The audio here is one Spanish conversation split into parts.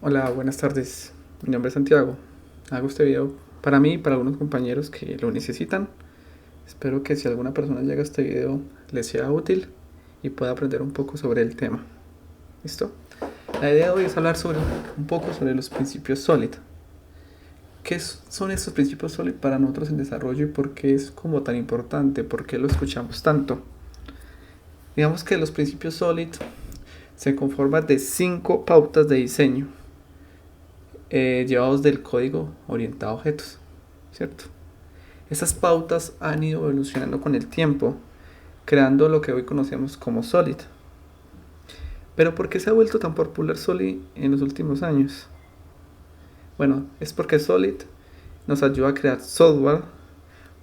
Hola, buenas tardes. Mi nombre es Santiago. Hago este video para mí y para algunos compañeros que lo necesitan. Espero que si alguna persona llega a este video les sea útil y pueda aprender un poco sobre el tema. ¿Listo? La idea de hoy es hablar un poco sobre los principios SOLID. ¿Qué son estos principios SOLID para nosotros en desarrollo y por qué es como tan importante? ¿Por qué lo escuchamos tanto? Digamos que los principios SOLID se conforman de 5 pautas de diseño llevados del código orientado a objetos, ¿cierto? Estas pautas han ido evolucionando con el tiempo, creando lo que hoy conocemos como SOLID. Pero ¿por qué se ha vuelto tan popular SOLID en los últimos años? Bueno, es porque SOLID nos ayuda a crear software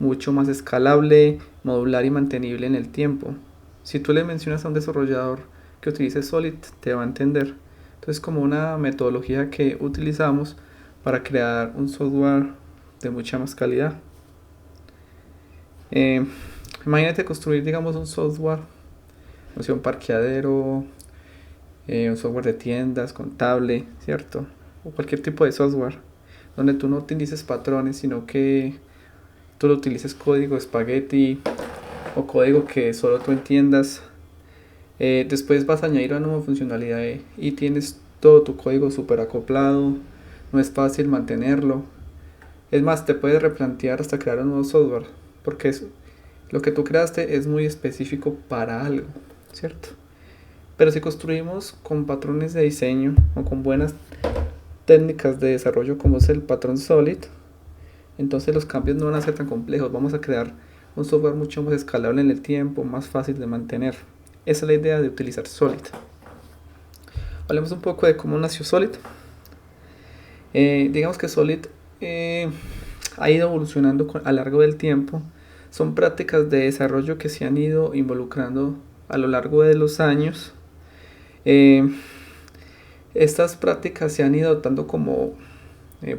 mucho más escalable, modular y mantenible en el tiempo. Si tú le mencionas a un desarrollador que utilice SOLID, te va a entender. Entonces, como una metodología que utilizamos para crear un software de mucha más calidad. Imagínate construir, digamos, un software, no sé, un parqueadero, un software de tiendas, contable, ¿cierto? O cualquier tipo de software donde tú no utilices patrones, sino que tú lo utilices código espagueti o código que solo tú entiendas. Después vas a añadir una nueva funcionalidad y tienes todo tu código súper acoplado, no es fácil mantenerlo. Es más, te puedes replantear hasta crear un nuevo software, porque lo que tú creaste es muy específico para algo, ¿cierto? Pero si construimos con patrones de diseño o con buenas técnicas de desarrollo como es el patrón SOLID, entonces los cambios no van a ser tan complejos, vamos a crear un software mucho más escalable en el tiempo, más fácil de mantener. Esa es la idea de utilizar SOLID. Hablemos un poco de cómo nació SOLID. Digamos que SOLID ha ido evolucionando a lo largo del tiempo. Son prácticas de desarrollo que se han ido involucrando a lo largo de los años. Estas prácticas se han ido adoptando como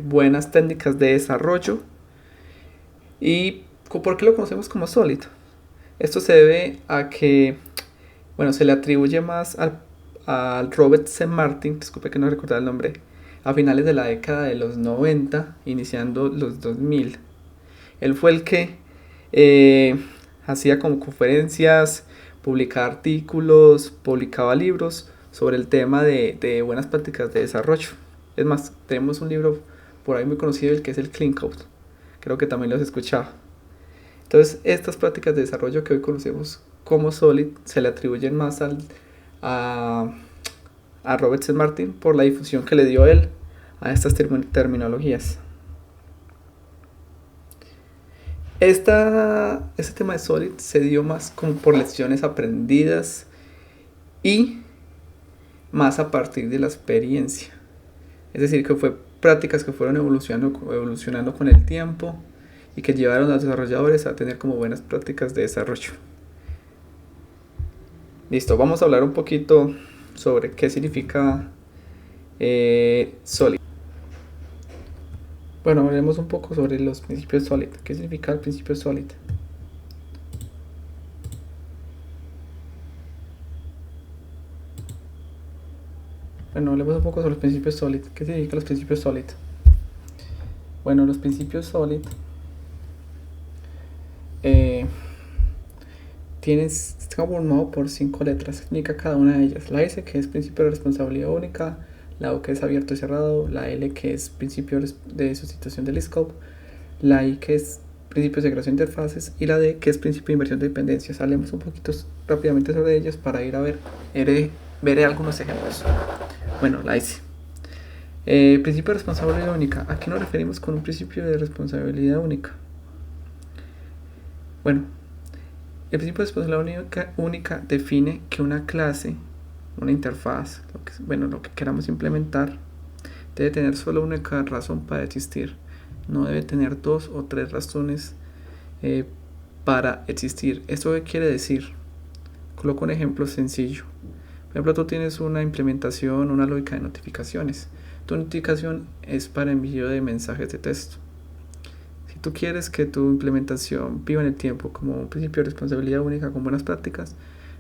buenas técnicas de desarrollo. ¿Y por qué lo conocemos como SOLID? Esto se debe a que, bueno, se le atribuye más al Robert C. Martin, disculpe que no recordaba el nombre, a finales de la década de los 90, iniciando los 2000. Él fue el que hacía como conferencias, publicaba artículos, publicaba libros sobre el tema de buenas prácticas de desarrollo. Es más, tenemos un libro por ahí muy conocido, el que es el Clean Code. Creo que también lo has escuchado. Entonces, estas prácticas de desarrollo que hoy conocemos como SOLID se le atribuyen más a, a Robert C. Martin por la difusión que le dio él a estas terminologías. Este tema de SOLID se dio más como por lecciones aprendidas y más a partir de la experiencia. Es decir, que fue prácticas que fueron evolucionando con el tiempo y que llevaron a los desarrolladores a tener como buenas prácticas de desarrollo. Listo, vamos a hablar un poquito sobre qué significa SOLID. Bueno, hablemos un poco sobre los principios SOLID. ¿Qué significa el principio SOLID? Bueno, hablemos un poco sobre los principios SOLID. ¿Qué significan los principios SOLID? Bueno, los principios SOLID está formado por 5 letras. Significa cada una de ellas. La S, que es principio de responsabilidad única. La O, que es abierto y cerrado. La L, que es principio de sustitución del scope. La I, que es principio de integración de interfaces. Y la D, que es principio de inversión de dependencias. Hablemos un poquito rápidamente sobre ellas para ir a ver algunos ejemplos. Bueno, la S. Principio de responsabilidad única. ¿A qué nos referimos con un principio de responsabilidad única? Bueno, el principio de responsabilidad única define que una clase, una interfaz, lo que queramos implementar, debe tener solo una única razón para existir. No debe tener 2 o 3 razones para existir. ¿Esto qué quiere decir? Coloco un ejemplo sencillo. Por ejemplo, tú tienes una implementación, una lógica de notificaciones. Tu notificación es para envío de mensajes de texto. Si tú quieres que tu implementación viva en el tiempo como un principio de responsabilidad única con buenas prácticas,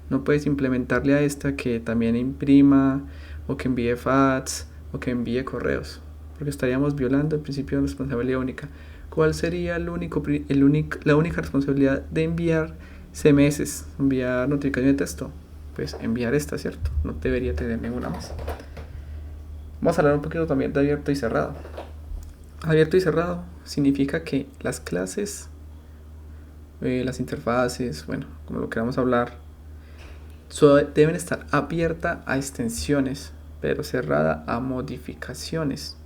no puedes implementarle a esta que también imprima o que envíe fax o que envíe correos, porque estaríamos violando el principio de responsabilidad única. ¿Cuál sería la única responsabilidad de enviar SMS, enviar notificación de texto? Pues enviar esta, ¿cierto? No debería tener ninguna más. Vamos a hablar un poquito también de abierto y cerrado. Abierto y cerrado significa que las clases, las interfaces, bueno, como lo queramos hablar, deben estar abiertas a extensiones, pero cerrada a modificaciones.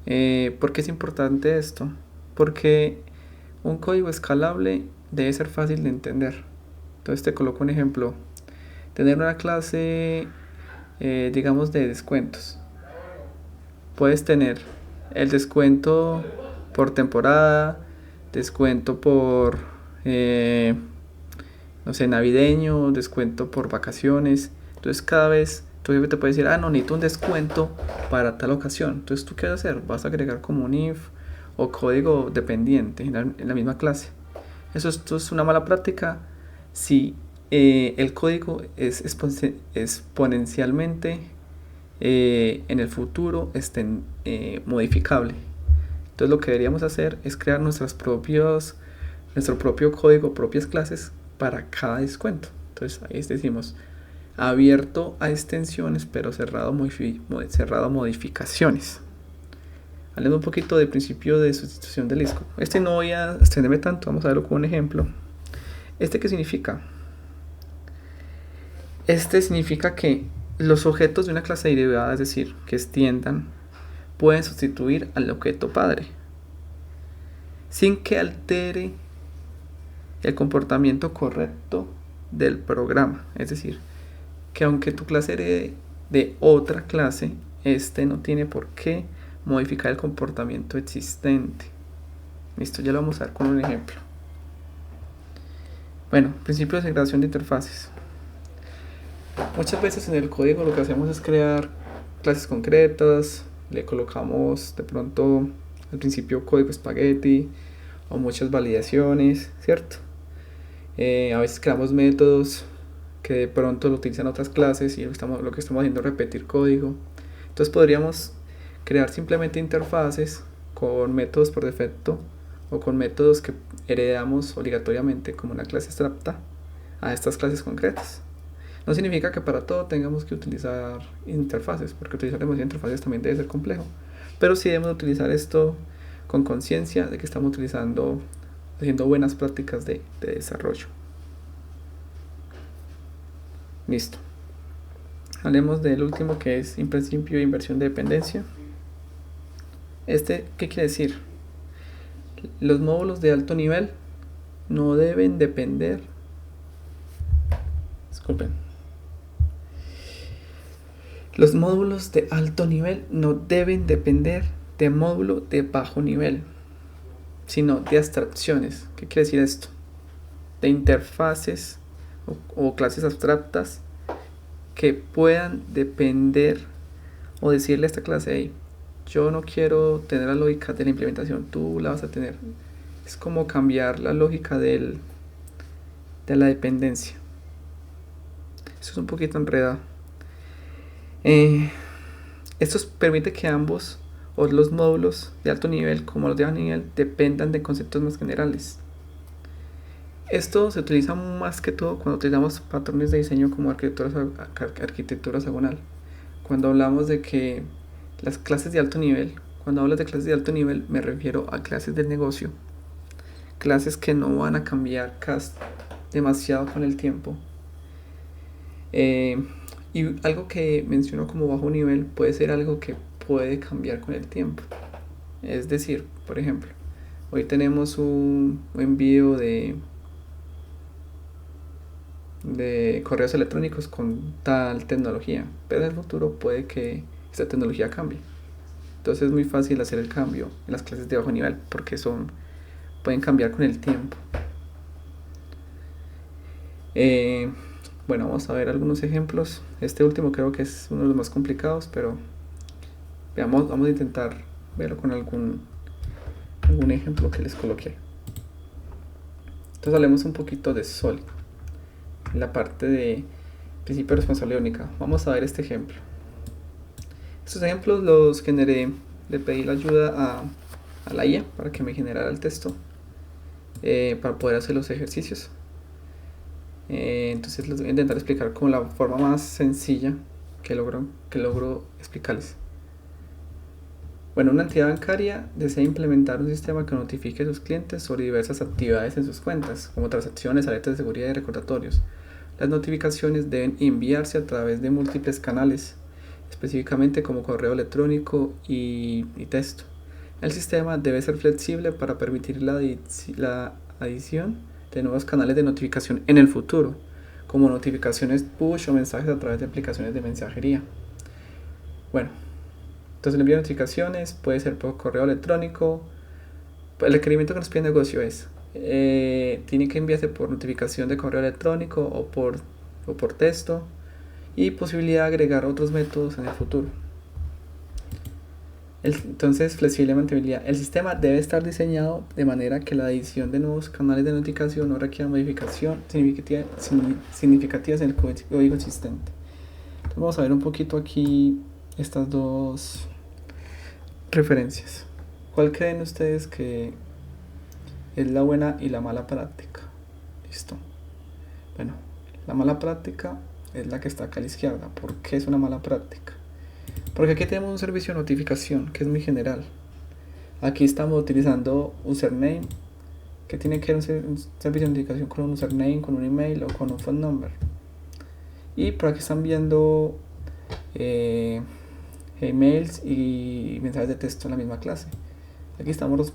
¿Por qué es importante esto? Porque un código escalable debe ser fácil de entender. Entonces te coloco un ejemplo. Tener una clase, digamos, de descuentos. Puedes tener el descuento por temporada, descuento por, no sé, navideño, descuento por vacaciones. Entonces cada vez tu jefe te puede decir, no, necesito un descuento para tal ocasión. Entonces, ¿tú qué vas a hacer? Vas a agregar como un if o código dependiente en la misma clase. Esto es una mala práctica si el código es exponencialmente en el futuro modificable. Entonces, lo que deberíamos hacer es crear nuestro propio código, propias clases para cada descuento. Entonces, ahí decimos abierto a extensiones, pero cerrado a modificaciones. Hablando un poquito del principio de sustitución del disco. No voy a extenderme tanto, vamos a verlo con un ejemplo. ¿Qué significa? Significa que los objetos de una clase derivada, es decir, que extiendan, pueden sustituir al objeto padre sin que altere el comportamiento correcto del programa. Es decir, que aunque tu clase herede de otra clase, no tiene por qué modificar el comportamiento existente. Listo, ya lo vamos a ver con un ejemplo. Bueno, principio de segregación de interfaces. Muchas veces en el código lo que hacemos es crear clases concretas, le colocamos de pronto al principio código espagueti o muchas validaciones, ¿cierto? A veces creamos métodos que de pronto lo utilizan otras clases y lo que estamos haciendo es repetir código. Entonces podríamos crear simplemente interfaces con métodos por defecto o con métodos que heredamos obligatoriamente como una clase abstracta a estas clases concretas. No significa que para todo tengamos que utilizar interfaces, porque utilizar demasiadas interfaces también debe ser complejo, pero sí debemos utilizar esto con conciencia de que estamos haciendo buenas prácticas de desarrollo. Listo. Hablemos del último, que es principio de inversión de dependencia. ¿Qué quiere decir? Los módulos de alto nivel no deben depender. Disculpen. Los módulos de alto nivel no deben depender de módulos de bajo nivel, sino de abstracciones. ¿Qué quiere decir esto? De interfaces o clases abstractas que puedan depender o decirle a esta clase, hey, yo no quiero tener la lógica de la implementación, tú la vas a tener. Es como cambiar la lógica de la dependencia. Esto es un poquito enredado. Esto permite que ambos, o los módulos de alto nivel como los de bajo nivel, dependan de conceptos más generales. Esto se utiliza más que todo cuando utilizamos patrones de diseño como arquitectura hexagonal. Cuando hablamos de que las clases de alto nivel, cuando hablas de clases de alto nivel, me refiero a clases del negocio, clases que no van a cambiar demasiado con el tiempo. Y algo que menciono como bajo nivel puede ser algo que puede cambiar con el tiempo. Es decir, por ejemplo, hoy tenemos un envío de correos electrónicos con tal tecnología, pero en el futuro puede que esta tecnología cambie. Entonces es muy fácil hacer el cambio en las clases de bajo nivel porque pueden cambiar con el tiempo. Bueno, vamos a ver algunos ejemplos. Este último creo que es uno de los más complicados, pero vamos a intentar verlo con algún ejemplo que les coloqué. Entonces hablemos un poquito de Solid, en la parte de principio de responsabilidad única. Vamos a ver este ejemplo. Estos ejemplos los generé, le pedí la ayuda a la IA para que me generara el texto para poder hacer los ejercicios. Entonces les voy a intentar explicar con la forma más sencilla que logro explicarles. Bueno, una entidad bancaria desea implementar un sistema que notifique a sus clientes sobre diversas actividades en sus cuentas, como transacciones, alertas de seguridad y recordatorios. Las notificaciones deben enviarse a través de múltiples canales, específicamente como correo electrónico y texto. El sistema debe ser flexible para permitir la adición de nuevos canales de notificación en el futuro, como notificaciones push o mensajes a través de aplicaciones de mensajería. Bueno, entonces el envío de notificaciones puede ser por correo electrónico. El requerimiento que nos pide el negocio es tiene que enviarse por notificación de correo electrónico o por texto, y posibilidad de agregar otros métodos en el futuro. Entonces, flexible mantenibilidad. El sistema debe estar diseñado de manera que la adición de nuevos canales de notificación no requiera modificación significativas en el código existente. Entonces, vamos a ver un poquito aquí estas dos referencias. ¿Cuál creen ustedes que es la buena y la mala práctica? Listo. Bueno, la mala práctica es la que está acá a la izquierda. ¿Por qué es una mala práctica? Porque aquí tenemos un servicio de notificación que es muy general. Aquí estamos utilizando un username, que tiene que ser un servicio de notificación con un username, con un email o con un phone number. Y por aquí están viendo emails y mensajes de texto en la misma clase. Aquí estamos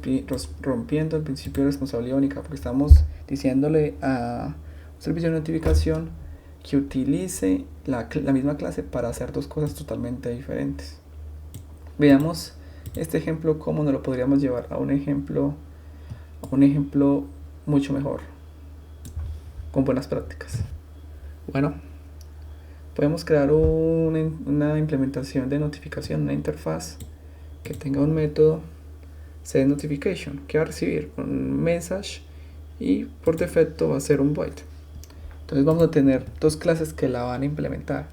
rompiendo el principio de responsabilidad única, porque estamos diciéndole a un servicio de notificación que utilice la misma clase para hacer dos cosas totalmente diferentes. Veamos este ejemplo, cómo nos lo podríamos llevar a un ejemplo mucho mejor, con buenas prácticas. Bueno, podemos crear una implementación de notificación, una interfaz que tenga un método setNotification que va a recibir un message y por defecto va a ser un void. Entonces vamos a tener dos clases que la van a implementar: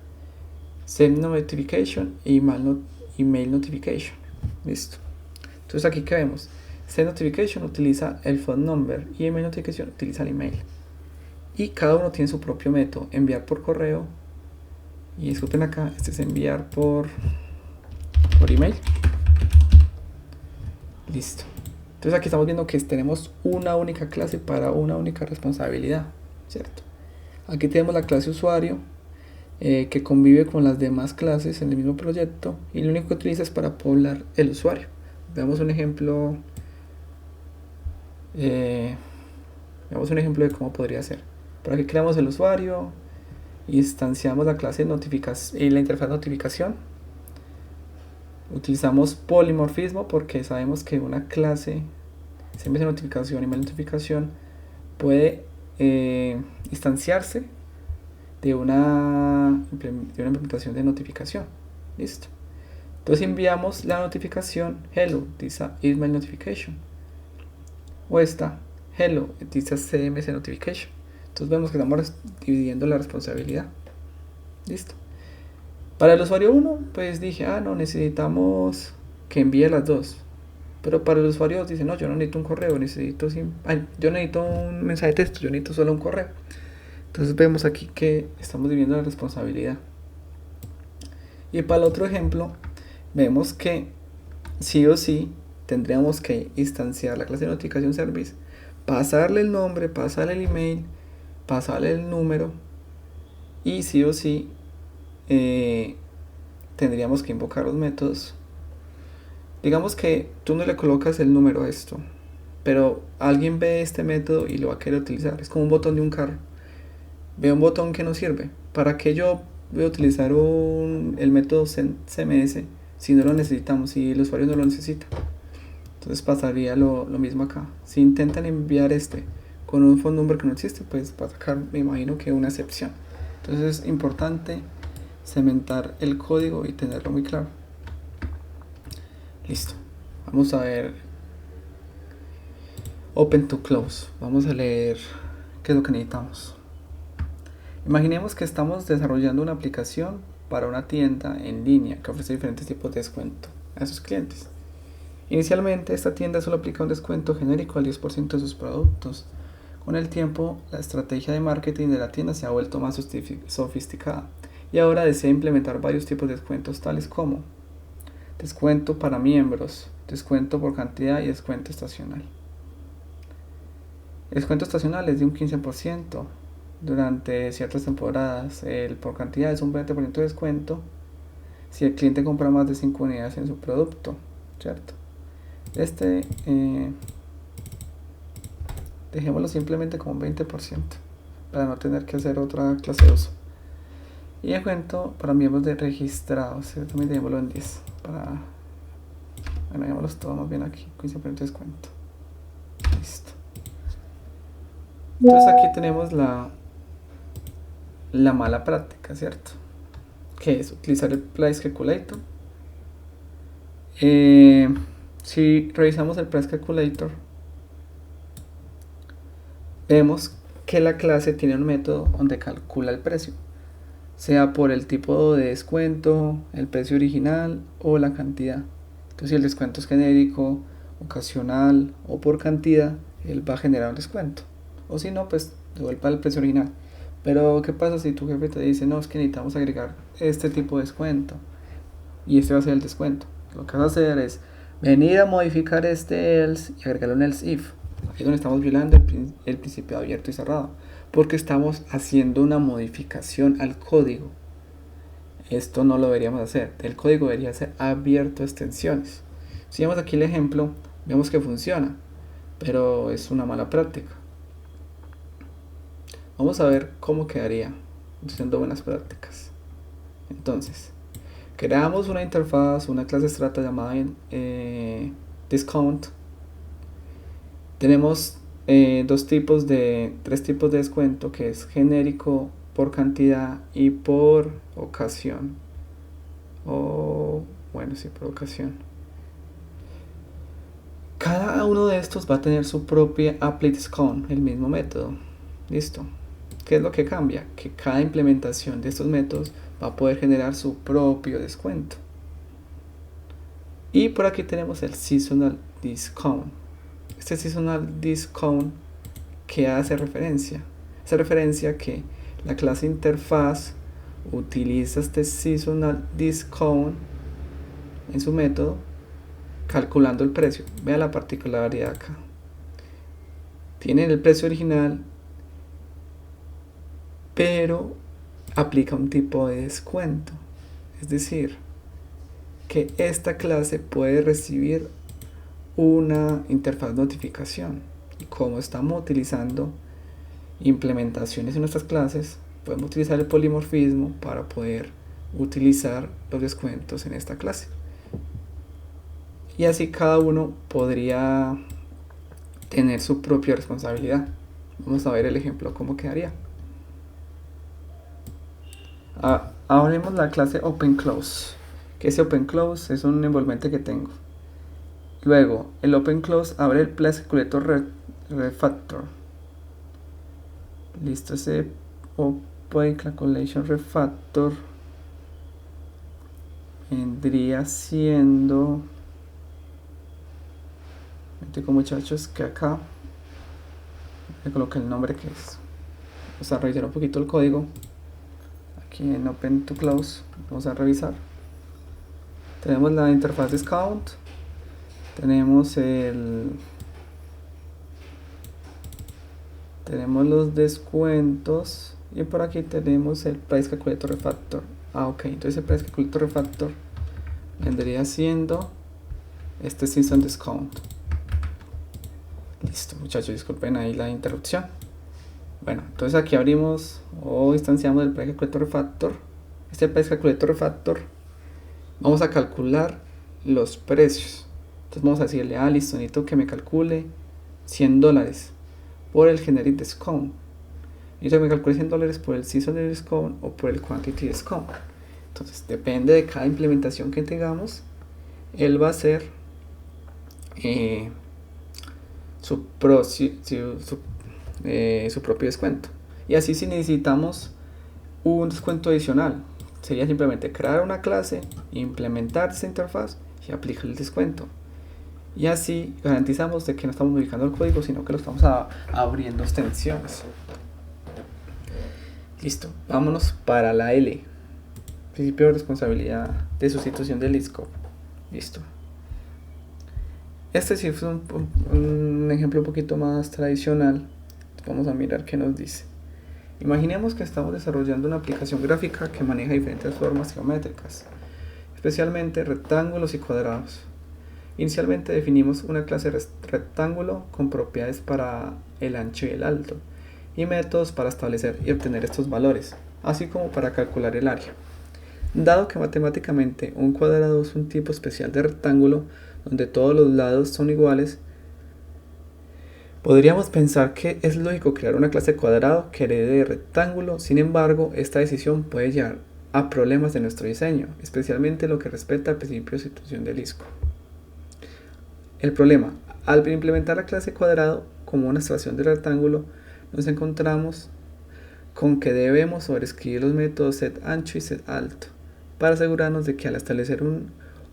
setNotification y email notification. Listo. Entonces aquí que vemos, setNotification utiliza el phone number y email notification utiliza el email. Y cada uno tiene su propio método: enviar por correo, y disculpen acá, este es enviar por email. Listo. Entonces aquí estamos viendo que tenemos una única clase para una única responsabilidad, ¿cierto? Aquí tenemos la clase usuario que convive con las demás clases en el mismo proyecto, y lo único que utiliza es para poblar el usuario. Veamos un ejemplo de cómo podría ser. Por aquí creamos el usuario, instanciamos la clase notificación y la interfaz de notificación. Utilizamos polimorfismo porque sabemos que una clase CMS notificación y email notificación puede instanciarse de una implementación de notificación. Listo. Entonces enviamos la notificación hello, this is my notification, o esta hello, this is CMS notification. Entonces vemos que estamos dividiendo la responsabilidad. Listo. Para el usuario 1, pues dije, no, necesitamos que envíe las dos. Pero para el usuario 2 dice, no, yo no necesito un correo, yo necesito un mensaje de texto, yo necesito solo un correo. Entonces vemos aquí que estamos dividiendo la responsabilidad. Y para el otro ejemplo, vemos que sí o sí tendríamos que instanciar la clase de notificación service, pasarle el nombre, pasarle el email, pasarle el número, y sí o sí tendríamos que invocar los métodos. Digamos que tú no le colocas el número a esto, pero alguien ve este método y lo va a querer utilizar. Es como un botón de un carro. Ve un botón que no sirve. ¿Para qué yo voy a utilizar el método CMS si no lo necesitamos, si el usuario no lo necesita? Entonces pasaría lo mismo acá. Si intentan enviar con un phone number que no existe, pues va a sacar, me imagino, que una excepción. Entonces es importante cementar el código y tenerlo muy claro. Listo. Vamos a ver Open to Close. Vamos a leer qué es lo que necesitamos. Imaginemos que estamos desarrollando una aplicación para una tienda en línea que ofrece diferentes tipos de descuento a sus clientes. Inicialmente, esta tienda solo aplica un descuento genérico al 10% de sus productos. Con el tiempo, la estrategia de marketing de la tienda se ha vuelto más sofisticada y ahora desea implementar varios tipos de descuentos tales como descuento para miembros, descuento por cantidad y descuento estacional. El descuento estacional es de un 15% durante ciertas temporadas. El por cantidad es un 20% de descuento si el cliente compra más de 5 unidades en su producto, ¿cierto? Dejémoslo simplemente como un 20% para no tener que hacer otra clase de uso. Y descuento para miembros de registrados, también dejémoslo en 10 bueno, dejémoslos todos más bien aquí, 15% de descuento. Listo. Entonces aquí tenemos la mala práctica, ¿cierto? Que es utilizar el Price Calculator. Si revisamos el Price Calculator, vemos que la clase tiene un método donde calcula el precio, sea por el tipo de descuento, el precio original o la cantidad. Entonces, si el descuento es genérico, ocasional o por cantidad, él va a generar un descuento. O si no, pues devuelva el precio original. Pero, ¿qué pasa si tu jefe te dice, no, es que necesitamos agregar este tipo de descuento y este va a ser el descuento? Lo que vas a hacer es venir a modificar este else y agregarle un else if. Ahí es donde estamos violando el principio de abierto y cerrado, porque estamos haciendo una modificación al código. Esto no lo deberíamos hacer. El código debería ser abierto a extensiones. Si vemos aquí el ejemplo, vemos que funciona, pero es una mala práctica. Vamos a ver cómo quedaría haciendo buenas prácticas. Entonces, creamos una interfaz, una clase strata llamada discount. Tenemos tres tipos de descuento, que es genérico, por cantidad y por ocasión. Por ocasión. Cada uno de estos va a tener su propia apply discount, el mismo método. Listo. ¿Qué es lo que cambia? Que cada implementación de estos métodos va a poder generar su propio descuento. Y por aquí tenemos el seasonal discount. Este seasonal discount, ¿qué hace referencia? Hace referencia a que la clase interfaz utiliza este seasonal discount en su método calculando el precio. Vea la particularidad acá. Tienen el precio original, pero aplica un tipo de descuento. Es decir, que esta clase puede recibir una interfaz notificación. Y como estamos utilizando implementaciones en nuestras clases, podemos utilizar el polimorfismo para poder utilizar los descuentos en esta clase. Y así cada uno podría tener su propia responsabilidad. Vamos a ver el ejemplo cómo quedaría. Ahora vemos la clase OpenClose, que ese OpenClose es un envolvente que tengo. Luego, el OpenClose abre el Price Calculator Refactor. Listo, ese Open Calculation Refactor vendría siendo... muchachos, que acá le coloqué el nombre que es. Vamos a revisar un poquito el código. Aquí en Open to Close vamos a revisar. Tenemos la interfaz discount, tenemos los descuentos y por aquí tenemos el Price Calculator Refactor. Ok, entonces el Price Calculator Refactor vendría siendo este Season Discount. Listo, muchachos, disculpen ahí la interrupción. Bueno, entonces aquí abrimos o instanciamos el Price Calculator Refactor. Este Price Calculator Refactor, vamos a calcular los precios. Entonces vamos a decirle, listo, necesito que me calcule $100 por el Generic Discount. Necesito que me calcule $100 por el Seasonal Discount o por el Quantity Discount. Entonces depende de cada implementación que tengamos, él va a hacer su propio descuento. Y así, si necesitamos un descuento adicional, sería simplemente crear una clase, implementar esa interfaz y aplicar el descuento. Y así garantizamos de que no estamos modificando el código, sino que lo estamos abriendo extensiones. Listo, vámonos para la L. Principio de responsabilidad de sustitución del scope. Listo. Este sí es un ejemplo un poquito más tradicional. Vamos a mirar qué nos dice. Imaginemos que estamos desarrollando una aplicación gráfica que maneja diferentes formas geométricas, especialmente rectángulos y cuadrados. Inicialmente definimos una clase rectángulo con propiedades para el ancho y el alto, y métodos para establecer y obtener estos valores, así como para calcular el área. Dado que matemáticamente un cuadrado es un tipo especial de rectángulo donde todos los lados son iguales, podríamos pensar que es lógico crear una clase cuadrado que herede de rectángulo. Sin embargo, esta decisión puede llevar a problemas de nuestro diseño, especialmente lo que respecta al principio de sustitución del ISCO. El problema: al implementar la clase cuadrado como una abstracción del rectángulo, nos encontramos con que debemos sobreescribir los métodos setAncho y setAlto para asegurarnos de que al establecer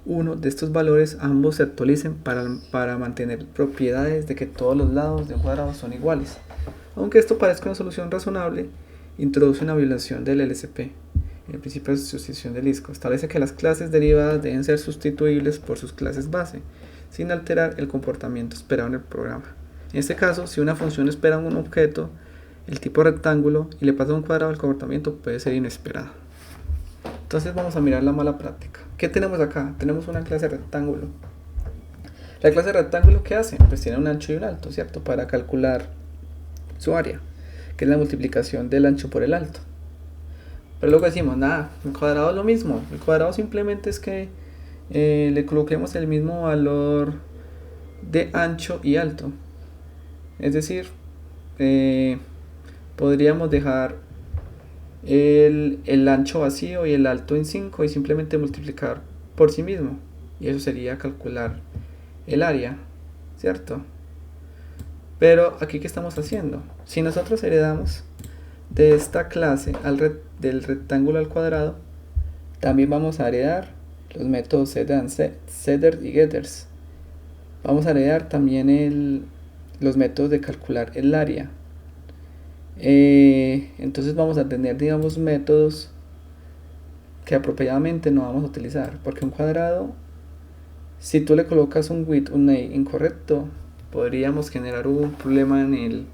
uno de estos valores ambos se actualicen para mantener propiedades de que todos los lados de un cuadrado son iguales. Aunque esto parezca una solución razonable, introduce una violación del LSP, el principio de sustitución del ISCO. Establece que las clases derivadas deben ser sustituibles por sus clases base, sin alterar el comportamiento esperado en el programa. En este caso, si una función espera un objeto, el tipo rectángulo, y le pasa un cuadrado, el comportamiento puede ser inesperado. Entonces vamos a mirar la mala práctica. ¿Qué tenemos acá? Tenemos una clase rectángulo. La clase rectángulo, ¿qué hace? Pues tiene un ancho y un alto, ¿cierto? Para calcular su área, que es la multiplicación del ancho por el alto. Pero luego decimos, nada, el cuadrado es lo mismo. El cuadrado simplemente es que le coloquemos el mismo valor de ancho y alto. Es decir, podríamos dejar el ancho vacío y el alto en 5 y simplemente multiplicar por sí mismo, y eso sería calcular el área, ¿cierto? Pero aquí, ¿qué estamos haciendo? Si nosotros heredamos de esta clase del rectángulo al cuadrado, también vamos a heredar los métodos setter y getters. Vamos a heredar también los métodos de calcular el área. Entonces vamos a tener, digamos, métodos que apropiadamente no vamos a utilizar, porque un cuadrado, si tú le colocas un width, un name incorrecto, podríamos generar un problema en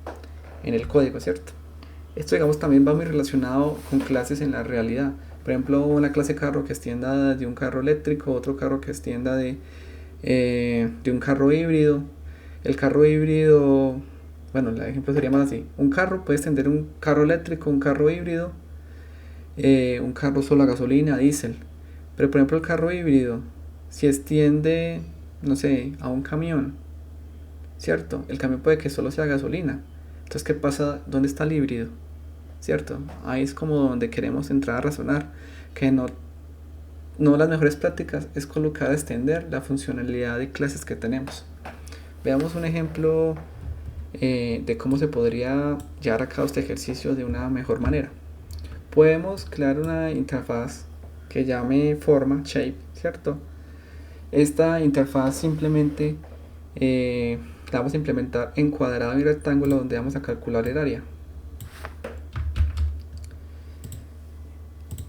el código, ¿cierto? Esto, digamos, también va muy relacionado con clases en la realidad. Por ejemplo, una clase carro que extienda de un carro eléctrico, otro carro que extienda de un carro híbrido. El carro híbrido, bueno, el ejemplo sería más así: un carro puede extender un carro eléctrico, un carro híbrido, un carro solo a gasolina, a diésel. Pero por ejemplo, el carro híbrido, si extiende, no sé, a un camión, ¿cierto? El camión puede que solo sea gasolina. Entonces, ¿qué pasa? ¿Dónde está el híbrido? ¿Cierto? Ahí es como donde queremos entrar a razonar, que no las mejores prácticas es colocar, extender la funcionalidad de clases que tenemos. Veamos un ejemplo de cómo se podría llevar a cabo este ejercicio de una mejor manera. Podemos crear una interfaz que llame forma, shape, ¿cierto? Esta interfaz simplemente la vamos a implementar en cuadrado y rectángulo, donde vamos a calcular el área.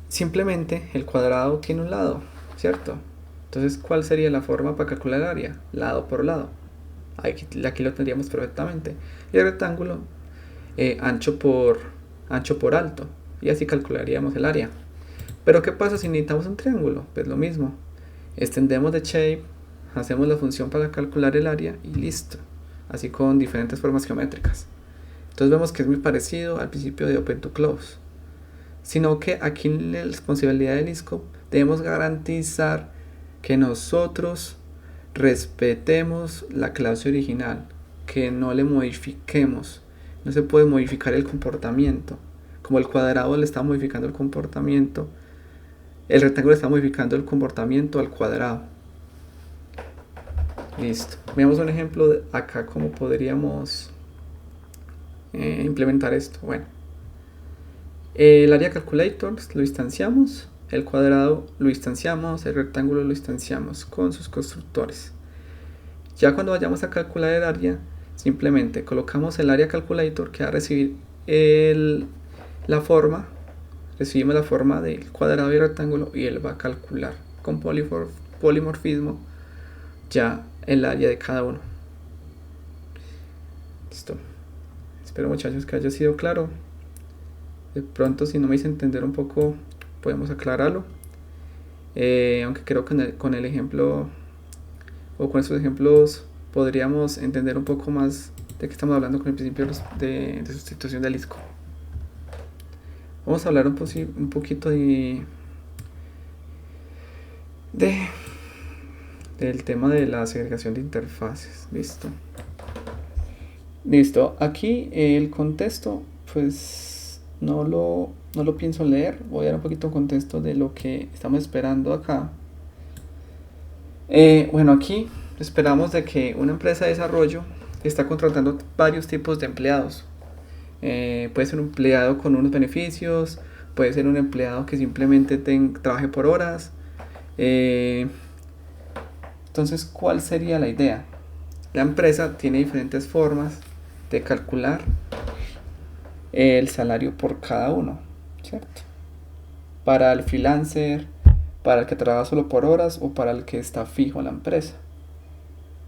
Simplemente el cuadrado tiene un lado, ¿cierto? Entonces, ¿cuál sería la forma para calcular el área? Lado por lado. Aquí lo tendríamos perfectamente. Y el rectángulo, ancho por alto. Y así calcularíamos el área. Pero ¿qué pasa si necesitamos un triángulo? Pues lo mismo. Extendemos de shape, hacemos la función para calcular el área y listo. Así con diferentes formas geométricas. Entonces vemos que es muy parecido al principio de Open to Close. Sino que aquí en la responsabilidad del ISCO debemos garantizar que nosotros respetemos la clase original, que no le modifiquemos. No se puede modificar el comportamiento. Como el cuadrado le está modificando el comportamiento, el rectángulo está modificando el comportamiento al cuadrado. Listo. Veamos un ejemplo de acá, cómo podríamos implementar esto. Bueno, el área calculator lo instanciamos el cuadrado lo instanciamos, el rectángulo lo instanciamos con sus constructores. Ya cuando vayamos a calcular el área, simplemente colocamos el área calculator que va a recibir la forma, recibimos la forma del cuadrado y rectángulo y él va a calcular con polimorfismo ya el área de cada uno. Listo. Espero, muchachos, que haya sido claro. De pronto, si no me hice entender un poco, podemos aclararlo. Aunque creo que con el ejemplo o con estos ejemplos podríamos entender un poco más de qué estamos hablando con el principio de sustitución del ISCO. Vamos a hablar un poquito del tema de la segregación de interfaces. Listo. Aquí el contexto, pues no lo pienso leer. Voy a dar un poquito de contexto de lo que estamos esperando acá. Bueno, aquí esperamos de que una empresa de desarrollo está contratando varios tipos de empleados. Puede ser un empleado con unos beneficios, puede ser un empleado que simplemente trabaje por horas. Entonces, ¿cuál sería la idea? La empresa tiene diferentes formas de calcular el salario por cada uno, ¿cierto? Para el freelancer, para el que trabaja solo por horas o para el que está fijo en la empresa.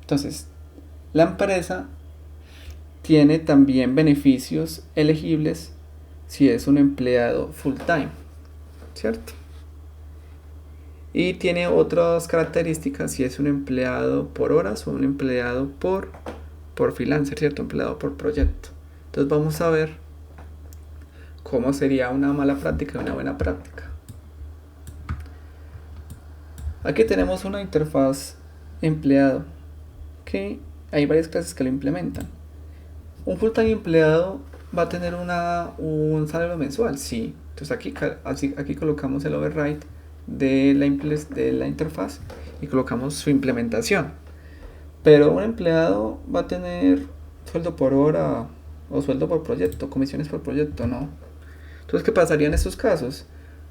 Entonces, la empresa tiene también beneficios elegibles si es un empleado full time, ¿cierto? Y tiene otras características si es un empleado por horas o un empleado por freelancer, ¿cierto? Empleado por proyecto. Entonces vamos a ver cómo sería una mala práctica y una buena práctica. Aquí tenemos una interfaz empleado que hay varias clases que lo implementan. Un full time empleado va a tener un salario mensual, sí. Entonces aquí colocamos el override de la interfaz y colocamos su implementación. Pero un empleado va a tener sueldo por hora o sueldo por proyecto, comisiones por proyecto, ¿no? Entonces, ¿qué pasaría en estos casos?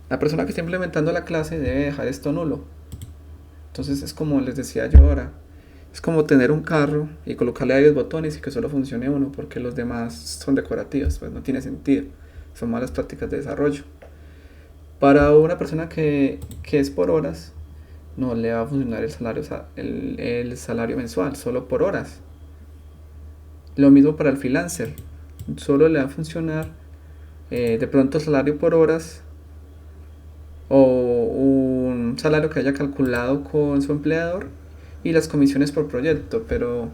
La persona que está implementando la clase debe dejar esto nulo. Entonces es como les decía yo ahora, es como tener un carro y colocarle varios botones y que solo funcione uno porque los demás son decorativos, pues no tiene sentido, son malas prácticas de desarrollo. Para una persona que es por horas, no le va a funcionar el salario mensual, solo por horas. Lo mismo para el freelancer, solo le va a funcionar de pronto salario por horas o un salario que haya calculado con su empleador y las comisiones por proyecto, pero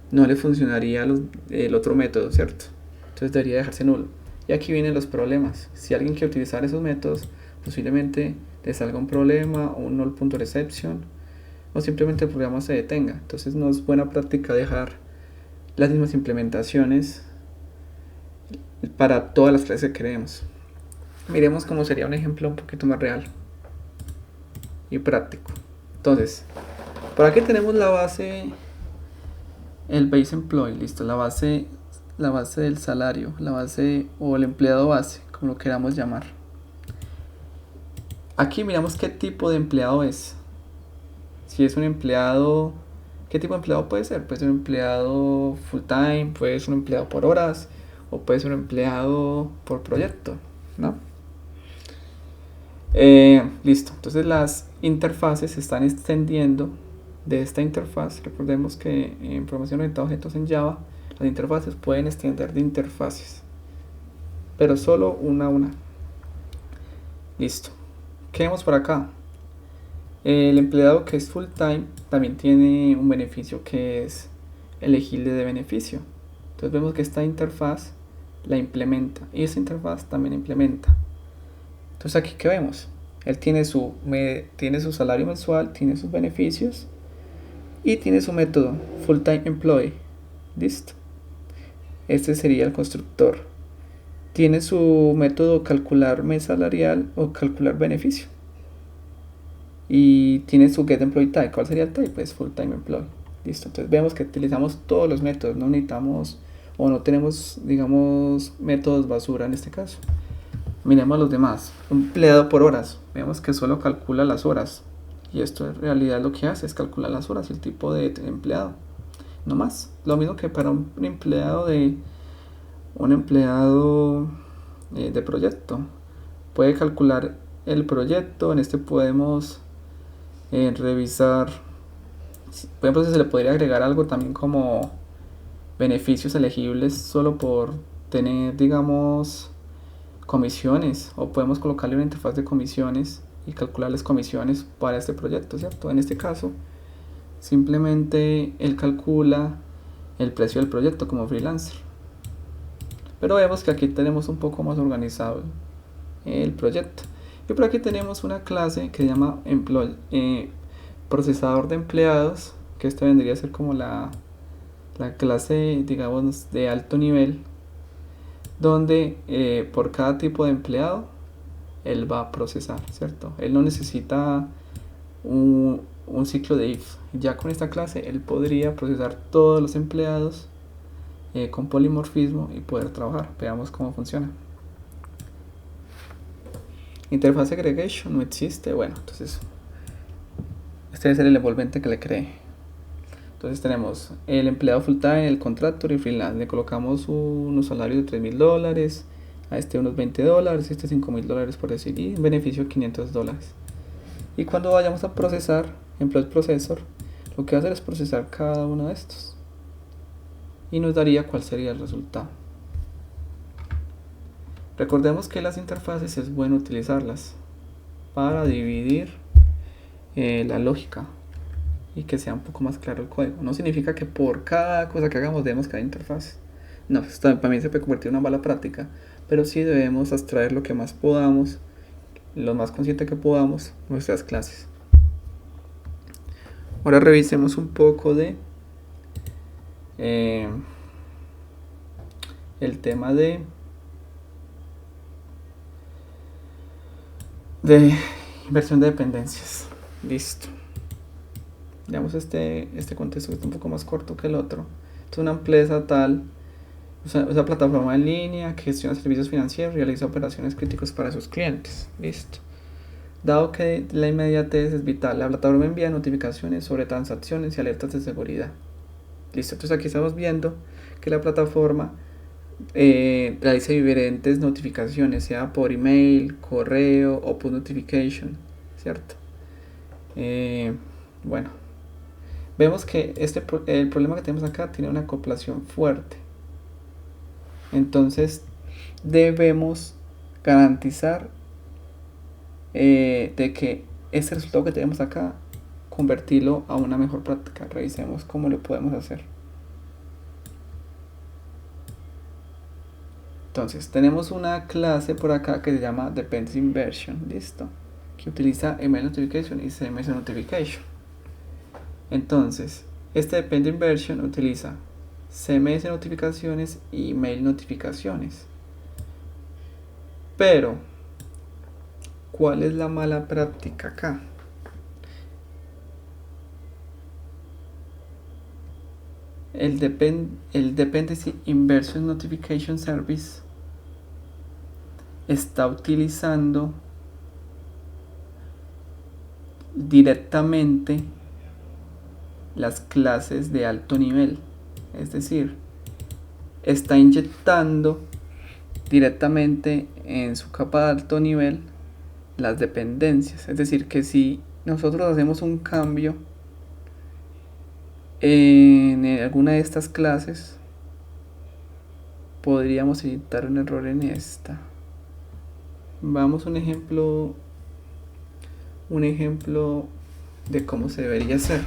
no le funcionaría el otro método, ¿cierto? Entonces debería dejarse nulo. Y aquí vienen los problemas. Si alguien quiere utilizar esos métodos, posiblemente le salga un problema o un null point exception o simplemente el programa se detenga. Entonces no es buena práctica dejar las mismas implementaciones para todas las clases que queremos. Miremos cómo sería un ejemplo un poquito más real y práctico. Entonces, por aquí tenemos la base, el base employee, listo, la base del salario, la base o el empleado base, como lo queramos llamar. Aquí miramos qué tipo de empleado es. Si es un empleado, ¿qué tipo de empleado puede ser? Puede ser un empleado full time, puede ser un empleado por horas o puede ser un empleado por proyecto, ¿no? Listo, entonces las interfaces se están extendiendo de esta interfaz. Recordemos que en programación orientada a objetos en Java, las interfaces pueden extender de interfaces, pero solo una a una. Listo. ¿Qué vemos por acá? El empleado que es full time también tiene un beneficio que es elegible de beneficio. Entonces vemos que esta interfaz la implementa y esa interfaz también implementa. Entonces aquí ¿qué vemos? Él tiene su salario mensual, tiene sus beneficios y tiene su método full time employee. Listo. Este sería el constructor. Tiene su método calcular mes salarial o calcular beneficio. Y tiene su get employee type. ¿Cuál sería el type? Pues full time employee. Listo. Entonces vemos que utilizamos todos los métodos. No necesitamos o no tenemos, digamos, métodos basura en este caso. Miremos los demás. Empleado por horas. Vemos que solo calcula las horas. Y esto en realidad lo que hace es calcular las horas y el tipo de empleado. No más. Lo mismo que para un empleado de proyecto. Puede calcular el proyecto. En este podemos revisar. Por ejemplo, se le podría agregar algo también como beneficios elegibles solo por tener, digamos, comisiones, o podemos colocarle una interfaz de comisiones y calcularles comisiones para este proyecto, ¿cierto? En este caso, simplemente él calcula el precio del proyecto como freelancer. Pero vemos que aquí tenemos un poco más organizado el proyecto. Y por aquí tenemos una clase que se llama procesador de empleados, que esta vendría a ser como la clase, digamos, de alto nivel, donde por cada tipo de empleado él va a procesar, ¿cierto? Él no necesita un ciclo de if. Ya con esta clase él podría procesar todos los empleados con polimorfismo y poder trabajar. Veamos cómo funciona. Interfaz segregation no existe. Bueno, entonces este debe ser el envolvente que le cree. Entonces tenemos el empleado full time, el contractor y freelance. Le colocamos unos salarios de $3,000, a este unos $20, a este $5,000 por decir, y un beneficio de $500. Y cuando vayamos a procesar, employee processor, lo que va a hacer es procesar cada uno de estos. Y nos daría cuál sería el resultado. Recordemos que las interfaces es bueno utilizarlas para dividir la lógica y que sea un poco más claro el código. No significa que por cada cosa que hagamos debemos crear interfaces. No, esto para mí se puede convertir en una mala práctica, pero sí debemos abstraer lo que más podamos, lo más consciente que podamos, nuestras clases. Ahora revisemos un poco de el tema de inversión de dependencias. Listo. Veamos este contexto que está un poco más corto que el otro. Es una empresa tal, usa plataforma en línea que gestiona servicios financieros y realiza operaciones críticas para sus clientes. Listo. Dado que la inmediatez es vital, la plataforma envía notificaciones sobre transacciones y alertas de seguridad. Listo. Entonces aquí estamos viendo que la plataforma realiza diferentes notificaciones, sea por email, correo o push notification, ¿cierto? Bueno, vemos que el problema que tenemos acá tiene una acoplación fuerte. Entonces debemos garantizar de que este resultado que tenemos acá, convertirlo a una mejor práctica. Revisemos cómo lo podemos hacer. Entonces tenemos una clase por acá que se llama Dependency Inversion, listo, que utiliza email notification y CMS notification. Entonces este Dependency Inversion utiliza CMS notificaciones y email notificaciones. Pero ¿cuál es la mala práctica acá? El Dependency Inversion Notification Service está utilizando directamente las clases de alto nivel, es decir, está inyectando directamente en su capa de alto nivel las dependencias. Es decir, que si nosotros hacemos un cambio en alguna de estas clases, podríamos inyectar un error en esta. Vamos a un ejemplo de cómo se debería hacer.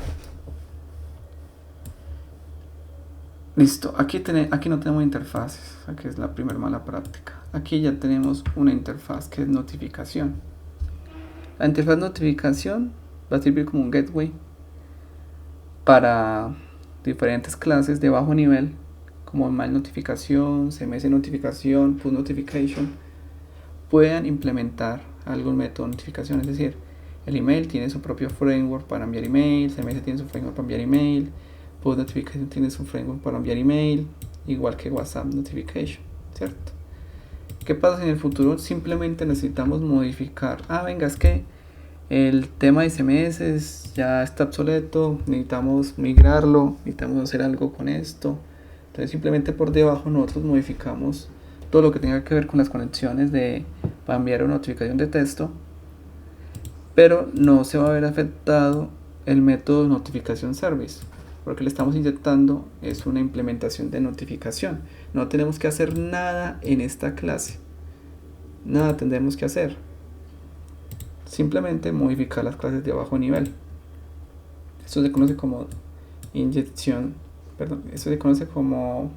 Listo, aquí no tenemos interfaces, aquí es la primera mala práctica. Aquí ya tenemos una interfaz que es notificación. La interfaz notificación va a servir como un gateway para diferentes clases de bajo nivel, como email notificación, CMS notificación, push notification, puedan implementar algún método de notificación. Es decir, el email tiene su propio framework para enviar email, CMS tiene su framework para enviar email, push notification tiene su framework para enviar email, igual que WhatsApp notification, ¿cierto? ¿Qué pasa si en el futuro simplemente necesitamos modificar? Venga, es que el tema de SMS ya está obsoleto, necesitamos migrarlo, necesitamos hacer algo con esto. Entonces simplemente por debajo nosotros modificamos todo lo que tenga que ver con las conexiones para enviar una notificación de texto, pero no se va a ver afectado el método notification service, porque le estamos inyectando es una implementación de notificación. No tenemos que hacer nada en esta clase, nada tendremos que hacer, simplemente modificar las clases de bajo nivel. Esto se conoce como esto se conoce como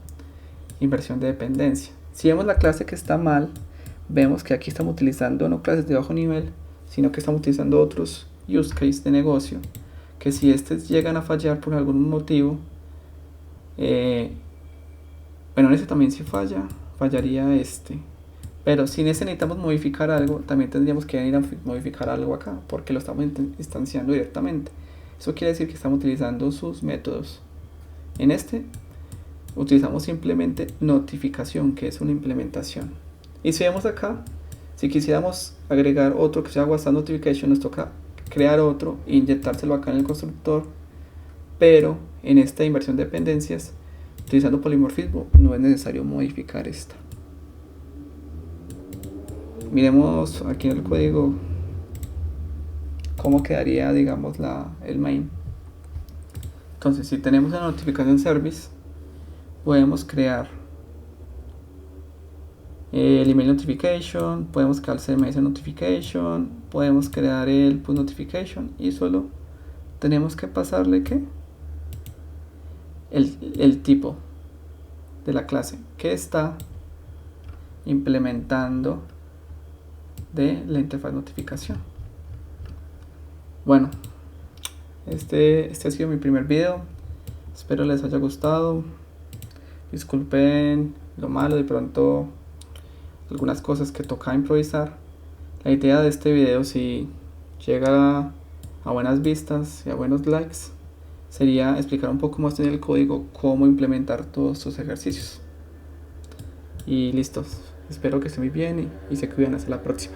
inversión de dependencia. Si vemos la clase que está mal, vemos que aquí estamos utilizando no clases de bajo nivel, sino que estamos utilizando otros use case de negocio, que si estos llegan a fallar por algún motivo, bueno, en este también si fallaría este, pero si en este necesitamos modificar algo, también tendríamos que ir a modificar algo acá, porque lo estamos instanciando directamente. Eso quiere decir que estamos utilizando sus métodos. En este utilizamos simplemente notificación, que es una implementación. Y si vemos acá, si quisiéramos agregar otro que sea WhatsApp Notification, nos toca crear otro e inyectárselo acá en el constructor, pero en esta inversión de dependencias, utilizando polimorfismo, no es necesario modificar esta. Miremos aquí en el código cómo quedaría, digamos, el main. Entonces, si tenemos la notificación service, podemos crear el email notification, podemos crear el CMS notification, podemos crear el push notification, y solo tenemos que pasarle ¿qué? El tipo de la clase que está implementando de la interfaz notificación. Bueno, este ha sido mi primer video, espero les haya gustado. Disculpen lo malo, de pronto algunas cosas que toca improvisar. La idea de este video, si llega a buenas vistas y a buenos likes, sería explicar un poco más en el código cómo implementar todos estos ejercicios. Y listos, espero que estén muy bien y se cuiden. Hasta la próxima.